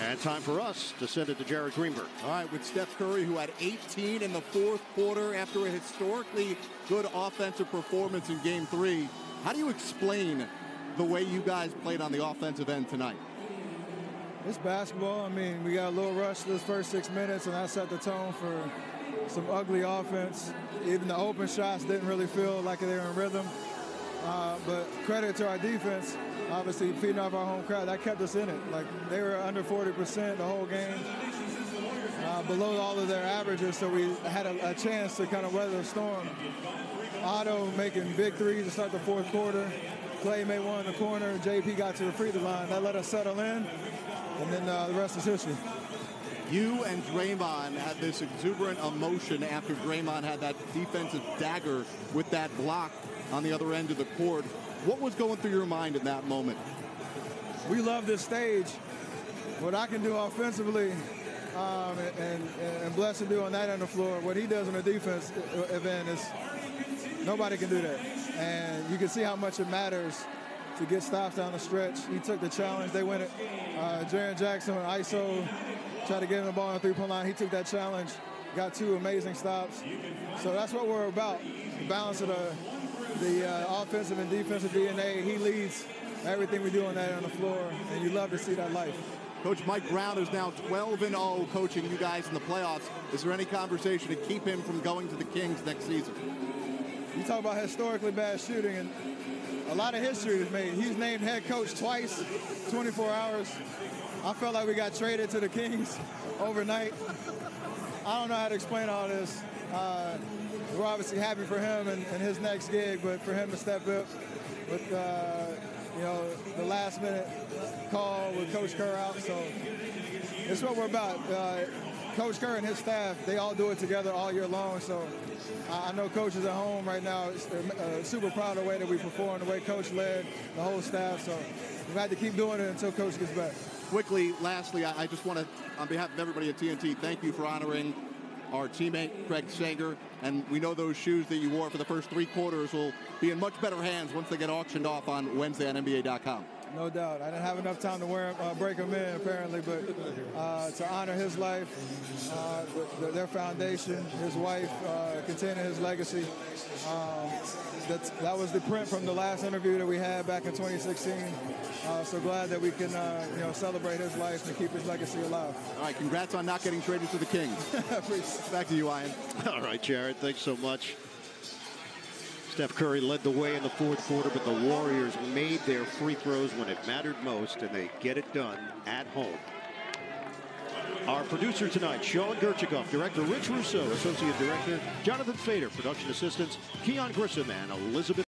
And time for us to send it to Jared Greenberg. All right, with Steph Curry, who had 18 in the fourth quarter after a historically good offensive performance in Game 3. How do you explain the way you guys played on the offensive end tonight? It's basketball. I mean, we got a little rush those first 6 minutes, and that set the tone for some ugly offense. Even the open shots didn't really feel like they were in rhythm. But credit to our defense, obviously feeding off our home crowd, that kept us in it. Like, they were under 40% the whole game, below all of their averages, so we had a chance to kind of weather the storm. Otto making big threes to start the fourth quarter. Clay made one in the corner. JP got to the free throw line. That let us settle in, and then the rest is history. You and Draymond had this exuberant emotion after Draymond had that defensive dagger with that block on the other end of the court. What was going through your mind in that moment? We love this stage. What I can do offensively and blessed to do on that end of the floor, what he does on the defense event is nobody can do that. And you can see how much it matters to get stops down the stretch. He took the challenge. They went it. Jaren Jackson, ISO, tried to get him the ball on the three-point line. He took that challenge, got 2 amazing stops. So that's what we're about, the balance of the offensive and defensive DNA. He leads everything we do on that on the floor, and you love to see that life. Coach Mike Brown is now 12-0 coaching you guys in the playoffs. Is there any conversation to keep him from going to the Kings next season? You talk about historically bad shooting, and a lot of history is made. He's named head coach twice, 24 hours. I felt like we got traded to the Kings overnight. I don't know how to explain all this. We're obviously happy for him and his next gig, but for him to step up with the last-minute call with Coach Kerr out, so it's what we're about. Coach Kerr and his staff, they all do it together all year long, so I know coaches at home right now are super proud of the way that we performed, the way Coach led the whole staff, so we've had to keep doing it until Coach gets back. Quickly, lastly, I just want to, on behalf of everybody at TNT, thank you for honoring our teammate, Craig Sager. And we know those shoes that you wore for the first 3 quarters will be in much better hands once they get auctioned off on Wednesday on NBA.com. No doubt. I didn't have enough time to wear them, break them in, apparently, but to honor his life, their foundation, his wife, continuing his legacy. That was the print from the last interview that we had back in 2016. So glad that we can celebrate his life and keep his legacy alive. All right, congrats on not getting traded to the Kings. Back to you, Ian. All right, Jared, thanks so much. Steph Curry led the way in the fourth quarter, but the Warriors made their free throws when it mattered most, and they get it done at home. Our producer tonight, Sean Gerchikoff, director Rich Russo, associate director Jonathan Fader, production assistants Keon Grissom and Elizabeth